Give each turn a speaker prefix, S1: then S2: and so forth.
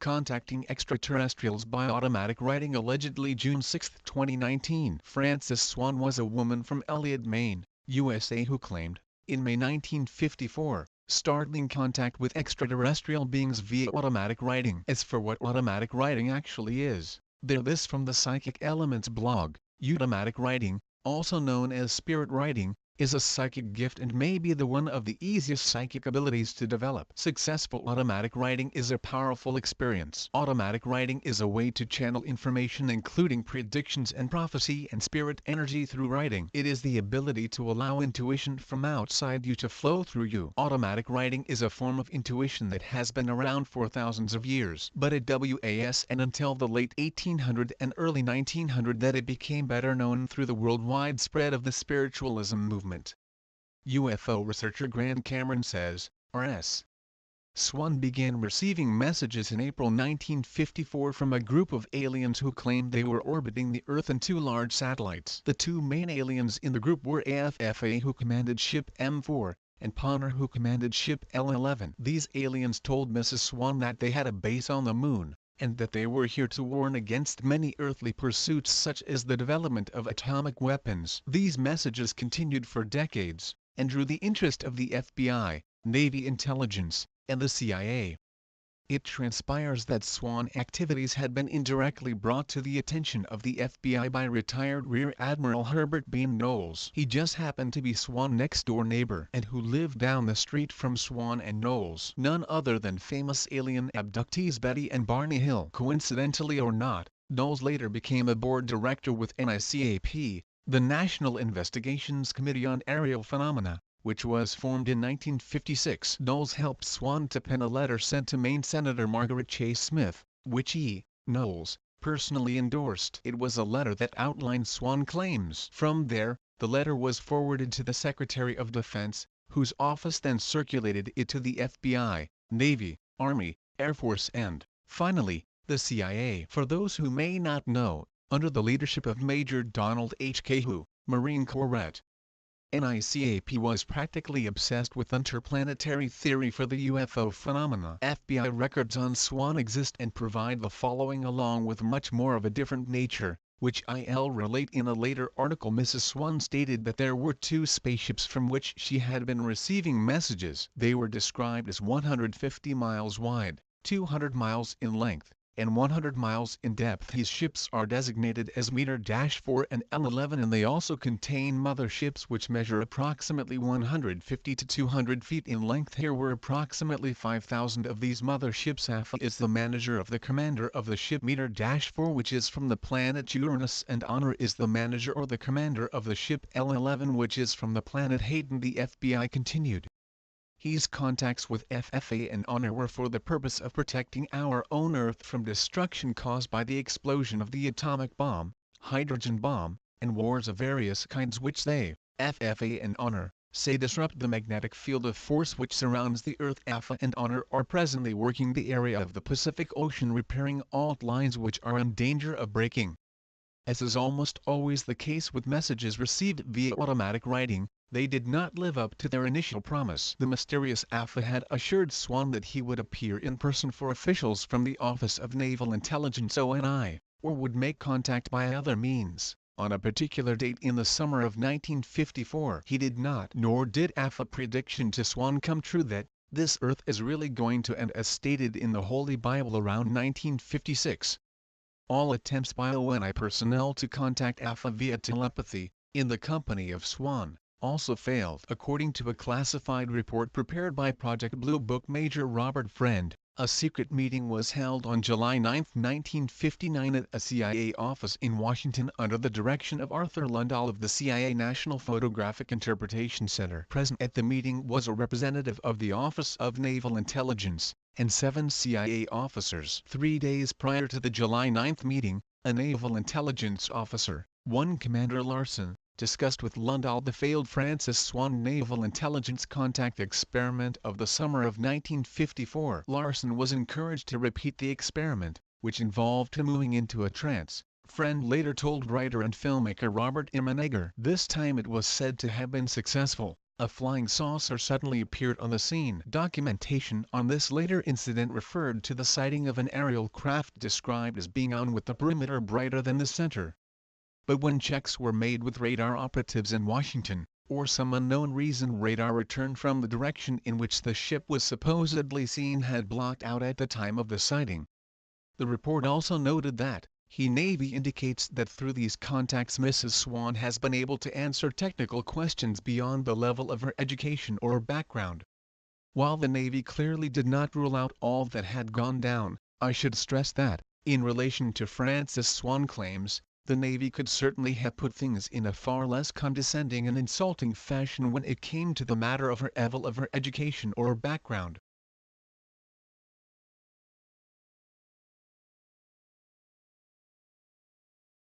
S1: Contacting extraterrestrials by automatic writing. Allegedly June 6, 2019. Frances Swan was a woman from Elliott, Maine, USA who claimed, in May 1954, startling contact with extraterrestrial beings via automatic writing. As for what automatic writing actually is, there this from the Psychic Elements blog. Automatic writing, also known as spirit writing, is a psychic gift and may be the one of the easiest psychic abilities to develop. Successful automatic writing is a powerful experience. Automatic writing is a way to channel information including predictions and prophecy and spirit energy through writing. It is the ability to allow intuition from outside you to flow through you. Automatic writing is a form of intuition that has been around for thousands of years, but it was and until the late 1800 and early 1900 that it became better known through the worldwide spread of the spiritualism movement. UFO researcher Grant Cameron says, R.S. Swan began receiving messages in April 1954 from a group of aliens who claimed they were orbiting the Earth in two large satellites. The two main aliens in the group were AFFA, who commanded ship M4, and Ponner, who commanded ship L11. These aliens told Mrs. Swan that they had a base on the moon, and that they were here to warn against many earthly pursuits such as the development of atomic weapons. These messages continued for decades, and drew the interest of the FBI, Navy intelligence, and the CIA. It transpires that Swan activities had been indirectly brought to the attention of the FBI by retired Rear Admiral Herbert Bean Knowles. He just happened to be Swan's next-door neighbor and who lived down the street from Swan and Knowles. None other than famous alien abductees Betty and Barney Hill. Coincidentally or not, Knowles later became a board director with NICAP, the National Investigations Committee on Aerial Phenomena, which was formed in 1956. Knowles helped Swan to pen a letter sent to Maine Senator Margaret Chase Smith, which he, Knowles, personally endorsed. It was a letter that outlined Swan claims. From there, the letter was forwarded to the Secretary of Defense, whose office then circulated it to the FBI, Navy, Army, Air Force and, finally, the CIA. For those who may not know, under the leadership of Major Donald H. Cahoon, Marine Corvette, NICAP was practically obsessed with interplanetary theory for the UFO phenomena. FBI records on Swan exist and provide the following along with much more of a different nature, which I'll relate in a later article. Mrs. Swan stated that there were two spaceships from which she had been receiving messages. They were described as 150 miles wide, 200 miles in length, and 100 miles in depth. These ships are designated as Meter-4 and L11, and they also contain mother ships which measure approximately 150 to 200 feet in length. Here were approximately 5,000 of these mother ships. Alpha is the manager of the commander of the ship Meter-4, which is from the planet Uranus, and Honor is the manager or the commander of the ship L11, which is from the planet Hayden. The FBI continued. His contacts with FFA and Honor were for the purpose of protecting our own Earth from destruction caused by the explosion of the atomic bomb, hydrogen bomb, and wars of various kinds which they, FFA and Honor, say disrupt the magnetic field of force which surrounds the Earth. Alpha and Honor are presently working the area of the Pacific Ocean repairing alt lines which are in danger of breaking. As is almost always the case with messages received via automatic writing, they did not live up to their initial promise. The mysterious Alpha had assured Swan that he would appear in person for officials from the Office of Naval Intelligence (ONI), or would make contact by other means, on a particular date in the summer of 1954. He did not, nor did Alpha prediction to Swan come true that this Earth is really going to end as stated in the Holy Bible around 1956. All attempts by ONI personnel to contact Alpha via telepathy, in the company of Swan, also failed. According to a classified report prepared by Project Blue Book Major Robert Friend, a secret meeting was held on July 9, 1959 at a CIA office in Washington under the direction of Arthur Lundahl of the CIA National Photographic Interpretation Center. Present at the meeting was a representative of the Office of Naval Intelligence, and 7 CIA officers. 3 days prior to the July 9 meeting, a naval intelligence officer, one Commander Larson, discussed with Lundahl the failed Frances Swan naval intelligence contact experiment of the summer of 1954. Larson was encouraged to repeat the experiment, which involved him moving into a trance. Friend later told writer and filmmaker Robert Emenegger. This time it was said to have been successful. a flying saucer suddenly appeared on the scene. Documentation on this later incident referred to the sighting of an aerial craft described as being on with the perimeter brighter than the center. But when checks were made with radar operatives in Washington, for some unknown reason radar returned from the direction in which the ship was supposedly seen had blocked out at the time of the sighting. The report also noted that, Navy indicates that through these contacts Mrs. Swan has been able to answer technical questions beyond the level of her education or background. While the Navy clearly did not rule out all that had gone down, I should stress that, in relation to Frances Swan claims, the Navy could certainly have put things in a far less condescending and insulting fashion when it came to the matter of her level of her education or background.